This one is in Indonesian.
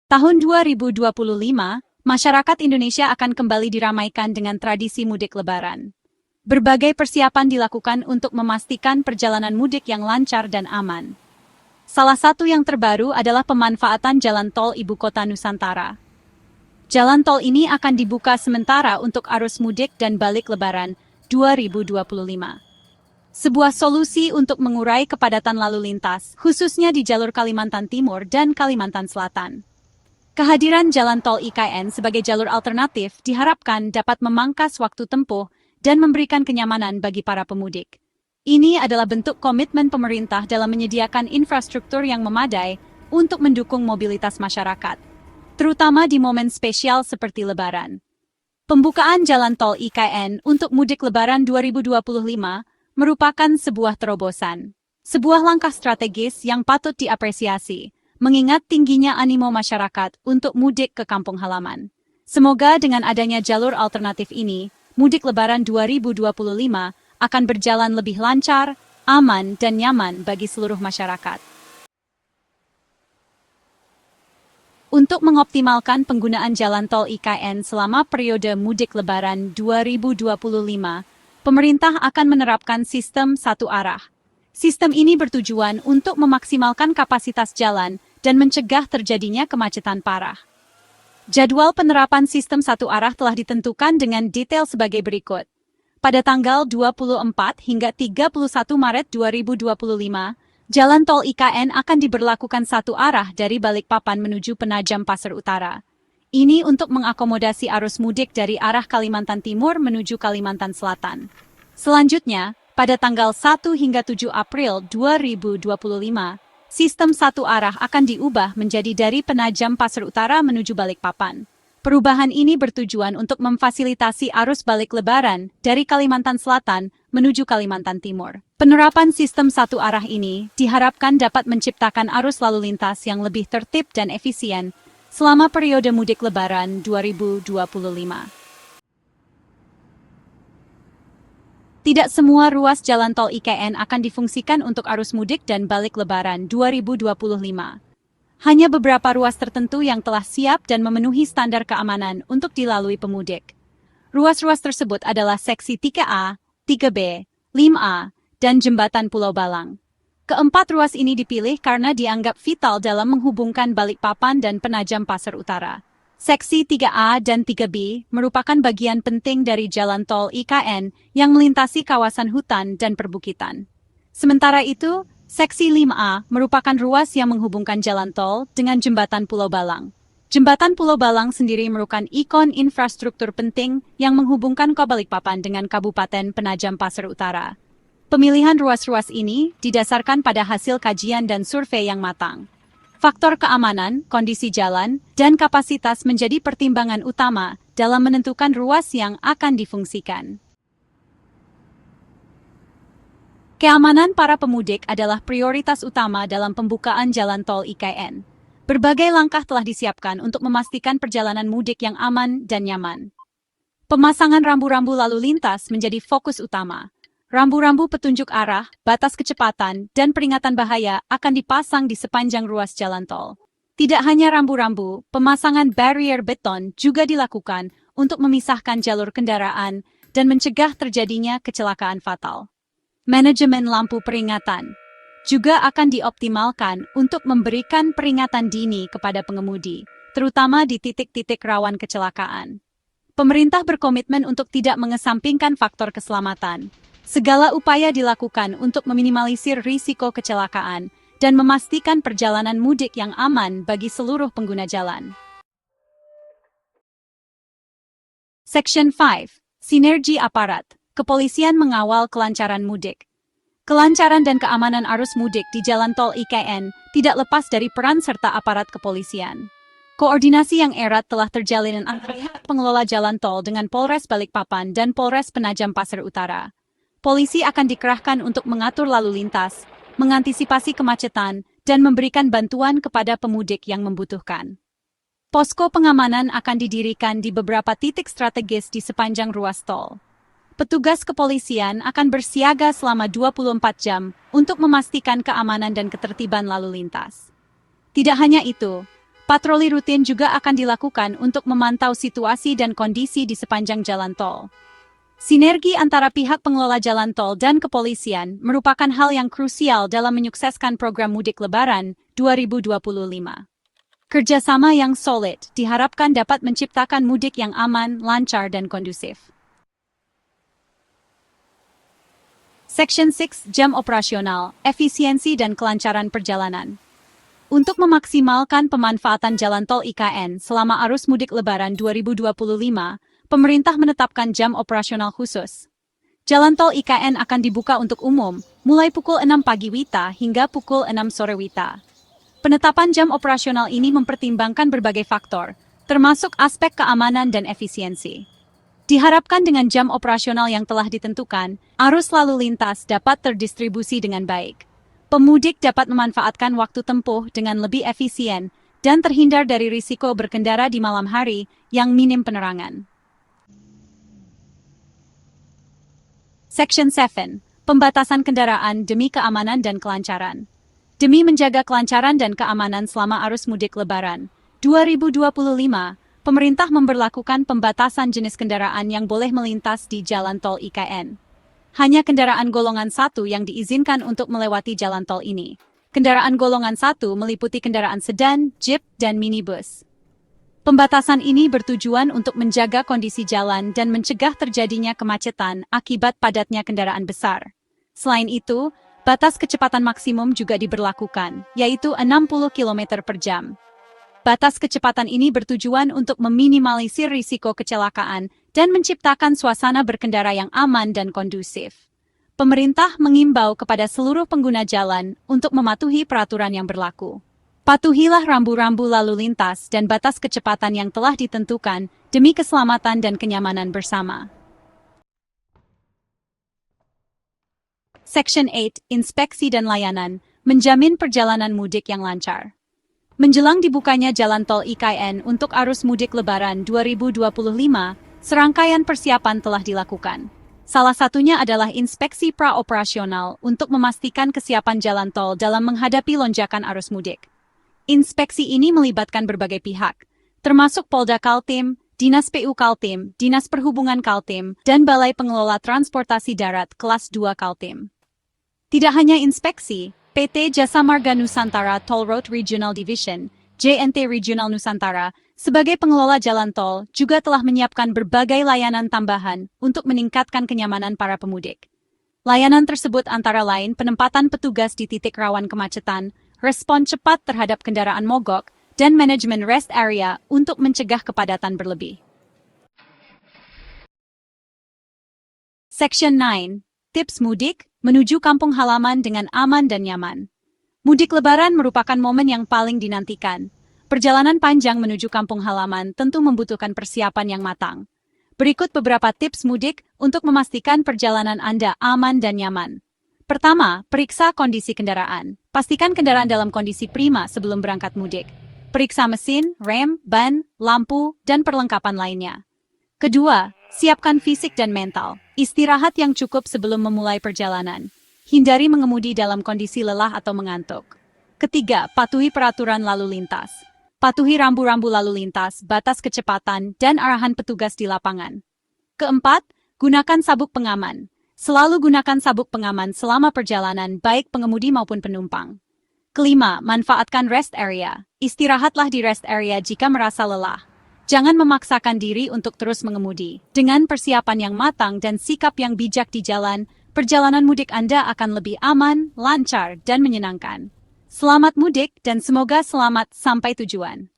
Tahun 2025, masyarakat Indonesia akan kembali diramaikan dengan tradisi mudik Lebaran. Berbagai persiapan dilakukan untuk memastikan perjalanan mudik yang lancar dan aman. Salah satu yang terbaru adalah pemanfaatan jalan tol Ibu Kota Nusantara. Jalan tol ini akan dibuka sementara untuk arus mudik dan balik Lebaran 2025. Sebuah solusi untuk mengurai kepadatan lalu lintas, khususnya di jalur Kalimantan Timur dan Kalimantan Selatan. Kehadiran jalan tol IKN sebagai jalur alternatif diharapkan dapat memangkas waktu tempuh dan memberikan kenyamanan bagi para pemudik. Ini adalah bentuk komitmen pemerintah dalam menyediakan infrastruktur yang memadai untuk mendukung mobilitas masyarakat, terutama di momen spesial seperti Lebaran. Pembukaan jalan tol IKN untuk mudik Lebaran 2025 merupakan sebuah terobosan, sebuah langkah strategis yang patut diapresiasi, mengingat tingginya animo masyarakat untuk mudik ke kampung halaman. Semoga dengan adanya jalur alternatif ini, mudik Lebaran 2025 akan berjalan lebih lancar, aman, dan nyaman bagi seluruh masyarakat. Untuk mengoptimalkan penggunaan jalan tol IKN selama periode mudik Lebaran 2025, pemerintah akan menerapkan sistem satu arah. Sistem ini bertujuan untuk memaksimalkan kapasitas jalan dan mencegah terjadinya kemacetan parah. Jadwal penerapan sistem satu arah telah ditentukan dengan detail sebagai berikut. Pada tanggal 24 hingga 31 Maret 2025, jalan tol IKN akan diberlakukan satu arah dari Balikpapan menuju Penajam Pasir Utara. Ini untuk mengakomodasi arus mudik dari arah Kalimantan Timur menuju Kalimantan Selatan. Selanjutnya, pada tanggal 1 hingga 7 April 2025, sistem satu arah akan diubah menjadi dari Penajam Pasir Utara menuju Balikpapan. Perubahan ini bertujuan untuk memfasilitasi arus balik Lebaran dari Kalimantan Selatan menuju Kalimantan Timur. Penerapan sistem satu arah ini diharapkan dapat menciptakan arus lalu lintas yang lebih tertib dan efisien selama periode mudik Lebaran 2025. Tidak semua ruas jalan tol IKN akan difungsikan untuk arus mudik dan balik Lebaran 2025. Hanya beberapa ruas tertentu yang telah siap dan memenuhi standar keamanan untuk dilalui pemudik. Ruas-ruas tersebut adalah seksi 3A, 3B, 5A, dan Jembatan Pulau Balang. Keempat ruas ini dipilih karena dianggap vital dalam menghubungkan Balikpapan dan Penajam Pasir Utara. Seksi 3A dan 3B merupakan bagian penting dari jalan tol IKN yang melintasi kawasan hutan dan perbukitan. Sementara itu, seksi 5A merupakan ruas yang menghubungkan jalan tol dengan Jembatan Pulau Balang. Jembatan Pulau Balang sendiri merupakan ikon infrastruktur penting yang menghubungkan Balikpapan dengan Kabupaten Penajam Pasir Utara. Pemilihan ruas-ruas ini didasarkan pada hasil kajian dan survei yang matang. Faktor keamanan, kondisi jalan, dan kapasitas menjadi pertimbangan utama dalam menentukan ruas yang akan difungsikan. Keamanan para pemudik adalah prioritas utama dalam pembukaan jalan tol IKN. Berbagai langkah telah disiapkan untuk memastikan perjalanan mudik yang aman dan nyaman. Pemasangan rambu-rambu lalu lintas menjadi fokus utama. Rambu-rambu petunjuk arah, batas kecepatan, dan peringatan bahaya akan dipasang di sepanjang ruas jalan tol. Tidak hanya rambu-rambu, pemasangan barrier beton juga dilakukan untuk memisahkan jalur kendaraan dan mencegah terjadinya kecelakaan fatal. Manajemen lampu peringatan juga akan dioptimalkan untuk memberikan peringatan dini kepada pengemudi, terutama di titik-titik rawan kecelakaan. Pemerintah berkomitmen untuk tidak mengesampingkan faktor keselamatan. Segala upaya dilakukan untuk meminimalisir risiko kecelakaan dan memastikan perjalanan mudik yang aman bagi seluruh pengguna jalan. Section 5. Sinergi Aparat. Kepolisian mengawal kelancaran mudik. Kelancaran dan keamanan arus mudik di jalan tol IKN tidak lepas dari peran serta aparat kepolisian. Koordinasi yang erat telah terjalin antara pengelola jalan tol dengan Polres Balikpapan dan Polres Penajam Pasir Utara. Polisi akan dikerahkan untuk mengatur lalu lintas, mengantisipasi kemacetan, dan memberikan bantuan kepada pemudik yang membutuhkan. Posko pengamanan akan didirikan di beberapa titik strategis di sepanjang ruas tol. Petugas kepolisian akan bersiaga selama 24 jam untuk memastikan keamanan dan ketertiban lalu lintas. Tidak hanya itu, Patroli rutin juga akan dilakukan untuk memantau situasi dan kondisi di sepanjang jalan tol. Sinergi antara pihak pengelola jalan tol dan kepolisian merupakan hal yang krusial dalam menyukseskan program mudik Lebaran 2025. Kerjasama yang solid diharapkan dapat menciptakan mudik yang aman, lancar, dan kondusif. Section 6 Jam Operasional, Efisiensi dan Kelancaran Perjalanan. Untuk memaksimalkan pemanfaatan jalan tol IKN selama arus mudik Lebaran 2025, pemerintah menetapkan jam operasional khusus. Jalan tol IKN akan dibuka untuk umum, mulai pukul 6 pagi WITA hingga pukul 6 sore WITA. Penetapan jam operasional ini mempertimbangkan berbagai faktor, termasuk aspek keamanan dan efisiensi. Diharapkan dengan jam operasional yang telah ditentukan, arus lalu lintas dapat terdistribusi dengan baik. Pemudik dapat memanfaatkan waktu tempuh dengan lebih efisien dan terhindar dari risiko berkendara di malam hari yang minim penerangan. Section 7. Pembatasan kendaraan demi keamanan dan kelancaran. Demi menjaga kelancaran dan keamanan selama arus mudik Lebaran 2025, pemerintah memberlakukan pembatasan jenis kendaraan yang boleh melintas di jalan tol IKN. Hanya kendaraan golongan 1 yang diizinkan untuk melewati jalan tol ini. Kendaraan golongan 1 meliputi kendaraan sedan, jeep, dan minibus. Pembatasan ini bertujuan untuk menjaga kondisi jalan dan mencegah terjadinya kemacetan akibat padatnya kendaraan besar. Selain itu, batas kecepatan maksimum juga diberlakukan, yaitu 60 km per jam. Batas kecepatan ini bertujuan untuk meminimalisir risiko kecelakaan dan menciptakan suasana berkendara yang aman dan kondusif. Pemerintah mengimbau kepada seluruh pengguna jalan untuk mematuhi peraturan yang berlaku. Patuhilah rambu-rambu lalu lintas dan batas kecepatan yang telah ditentukan demi keselamatan dan kenyamanan bersama. Section 8. Inspeksi dan layanan, menjamin perjalanan mudik yang lancar. Menjelang dibukanya jalan tol IKN untuk arus mudik Lebaran 2025, serangkaian persiapan telah dilakukan. Salah satunya adalah inspeksi pra-operasional untuk memastikan kesiapan jalan tol dalam menghadapi lonjakan arus mudik. Inspeksi ini melibatkan berbagai pihak, termasuk Polda Kaltim, Dinas PU Kaltim, Dinas Perhubungan Kaltim, dan Balai Pengelola Transportasi Darat Kelas 2 Kaltim. Tidak hanya inspeksi, PT Jasa Marga Nusantara Toll Road Regional Division, JNT Regional Nusantara, sebagai pengelola jalan tol, juga telah menyiapkan berbagai layanan tambahan untuk meningkatkan kenyamanan para pemudik. Layanan tersebut antara lain penempatan petugas di titik rawan kemacetan, respon cepat terhadap kendaraan mogok, dan manajemen rest area untuk mencegah kepadatan berlebih. Section 9. Tips mudik menuju kampung halaman dengan aman dan nyaman. Mudik Lebaran merupakan momen yang paling dinantikan. Perjalanan panjang menuju kampung halaman tentu membutuhkan persiapan yang matang. Berikut beberapa tips mudik untuk memastikan perjalanan Anda aman dan nyaman. Pertama, periksa kondisi kendaraan. Pastikan kendaraan dalam kondisi prima sebelum berangkat mudik. Periksa mesin, rem, ban, lampu, dan perlengkapan lainnya. Kedua, siapkan fisik dan mental. Istirahat yang cukup sebelum memulai perjalanan. Hindari mengemudi dalam kondisi lelah atau mengantuk. Ketiga, patuhi peraturan lalu lintas. Patuhi rambu-rambu lalu lintas, batas kecepatan, dan arahan petugas di lapangan. Keempat, gunakan sabuk pengaman. Selalu gunakan sabuk pengaman selama perjalanan, baik pengemudi maupun penumpang. Kelima, manfaatkan rest area. Istirahatlah di rest area jika merasa lelah. Jangan memaksakan diri untuk terus mengemudi. Dengan persiapan yang matang dan sikap yang bijak di jalan, perjalanan mudik Anda akan lebih aman, lancar, dan menyenangkan. Selamat mudik dan semoga selamat sampai tujuan.